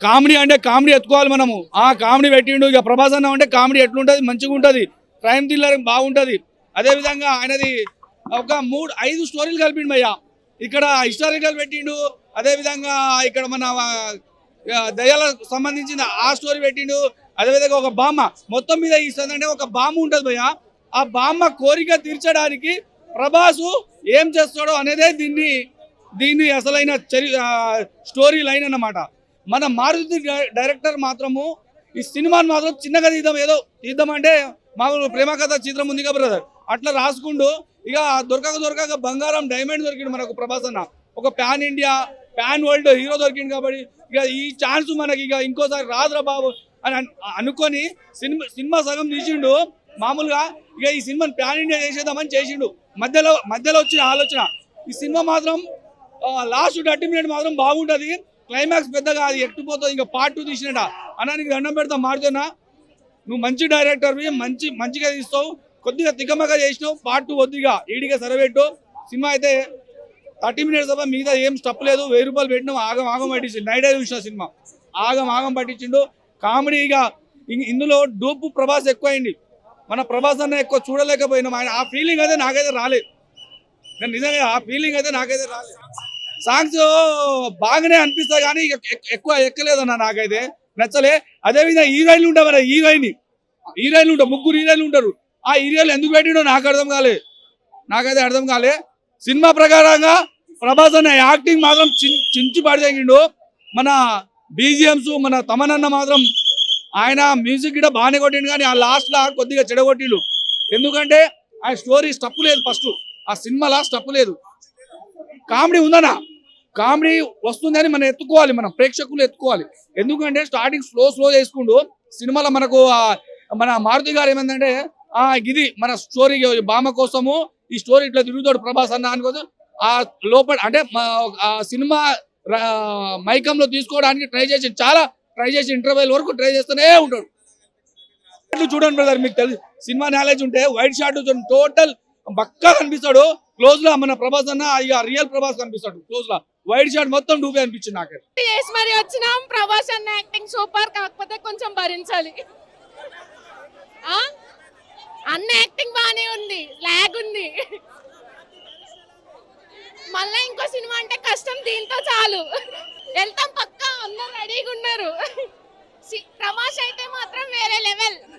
Comedy అంటే comedy ఎత్తుకోవాలి మనము. ఆ కామెడీ పెట్టిండు. ఇక ప్రభాస్ అన్న అంటే కామెడీ ఎట్లుంటది, మంచిగా ఉంటుంది, క్రైమ్ థ్రిల్లర్ బాగుంటుంది. అదేవిధంగా ఆయనది ఒక 5 స్టోరీలు కలిపిండు భయ్య. ఇక్కడ హిస్టారికల్ పెట్టిండు, అదేవిధంగా ఇక్కడ మన దయ్యాలకు సంబంధించిన ఆ స్టోరీ పెట్టిండు. అదేవిధంగా ఒక బామ్మ మొత్తం మీద ఇస్తుందంటే ఒక బామ్మ ఉంటుంది భయ్య. ఆ బామ్మ కోరిక తీర్చడానికి ప్రభాసు ఏం చేస్తాడో అనేదే దీన్ని అసలైన స్టోరీ లైన్ అన్నమాట. మన మారుతి డైరెక్టర్ మాత్రము ఈ సినిమాని మాత్రం చిన్నగా తీద్దాం, ఏదో తీద్దామంటే మామూలు ప్రేమ కథ చిత్రం ఉంది కదా బ్రదర్, అట్లా రాసుకుంటూ ఇక దొరకక బంగారం డైమండ్ దొరికిండు మనకు ప్రభాస్ అన్న. ఒక pan India pan world hero దొరికింది కాబట్టి ఇక ఈ ఛాన్స్ మనకి ఇక ఇంకోసారి రాదురా బాబు అని అనుకొని సినిమా సగం తీసిండు. మామూలుగా ఇక ఈ సినిమాని ప్యాన్ ఇండియా చేసేద్దామని చేసిండు. మధ్యలో వచ్చిన ఆలోచన ఈ సినిమా మాత్రం లాస్ట్ 30 మినిట్స్ మాత్రం బాగుంటుంది, క్లైమాక్స్ పెద్దగా అది ఎట్టుపోతుంది. ఇంకా పార్ట్ 2 తీసినట అన్నానికి దండం పెడతా. మారుతున్నా, నువ్వు మంచి డైరెక్టర్వి, మంచిగా తీస్తావు, కొద్దిగా తిక్కమగా చేసినావు, పార్ట్ 2 కొద్దిగా ఈడిగా సరబెట్టు. సినిమా అయితే 30 మినిట్స్ తప్ప మిగతా ఏం స్టప్ లేదు. 1000 రూపాయలు పెట్టినావు, ఆగం పట్టించిండు. నైట్ చూసిన సినిమా ఆగం పట్టించిండు. కామెడీగా ఇందులో డూపు ప్రభాస్ ఎక్కువైంది. మన ప్రభాస్ అన్న ఎక్కువ చూడలేకపోయినాం. ఆయన ఆ ఫీలింగ్ అయితే నాకైతే రాలేదు. నిజంగా ఆ ఫీలింగ్ అయితే నాకైతే రాలేదు. సాంగ్స్ బాగానే అనిపిస్తాయి కానీ ఎక్కువ ఎక్కలేదన్న, నాకైతే నచ్చలే. అదేవిధంగా హీరోయిన్లు ఉంటారు, మన హీరోయిన్లు ఉంటారు, 3 హీరోయిన్లు ఉంటారు. ఆ హీరోయిన్లు ఎందుకు పెట్టిండో నాకైతే అర్థం కాలే. సినిమా ప్రకారంగా ప్రభాస్ అన్న యాక్టింగ్ మాత్రం చించి పడితేగిండు. మన బీజిఎంస్ మన తమనన్న మాత్రం ఆయన మ్యూజిక్ కూడా బాగానే కొట్టిండు కానీ ఆ లాస్ట్లో కొద్దిగా చెడగొట్టిండు. ఎందుకంటే ఆ స్టోరీ స్టప్ లేదు, ఫస్ట్ ఆ సినిమాలా స్టప్ లేదు. కామెడీ ఉందన్నా, కామెడీ వస్తుందని మనం ఎత్తుకోవాలి, మనం ప్రేక్షకులు ఎత్తుకోవాలి. ఎందుకంటే స్టార్టింగ్ స్లో చేసుకుంటూ సినిమాలో మనకు మన మారుతి గారు ఏమైందంటే ఇది మన స్టోరీ బామ్మ కోసము ఈ స్టోరీ ఇట్లా తిరుగుతాడు ప్రభాస్ అన్న అనుకోదు. ఆ లోపల అంటే ఆ సినిమా మైకంలో తీసుకోవడానికి చాలా ట్రై చేసి ఇంటర్వెల్ వరకు ట్రై చేస్తూనే ఉంటాడు. చూడండి బ్రదర్, మీకు తెలుసు సినిమా నాలెడ్జ్ ఉంటే వైట్ షాట్ టోటల్ బక్కా కనిపిస్తాడు. క్లోజ్ లా మన ప్రభాస్ అన్న ఇక రియల్ ప్రభాస్ కనిపిస్తాడు. క్లోజ్ లా వైట్ షాట్ మొత్తం డూబే అనిపించింది నాకైతే. మరి వచ్చినాం, ప్రభాస్ అన్న యాక్టింగ్ సూపర్, కాకపోతే కొంచెం భరించాలి. అన్న యాక్టింగ్ బానే ఉంది, లాగ్ ఉంది. మళ్ళా ఇంకో సినిమా అంటే కష్టం, దీంతో చాలు వెళ్తాం పక్కా, అందరు రెడీగా ఉన్నారు. ప్రభాస్ అయితే మాత్రం వేరే లెవెల్.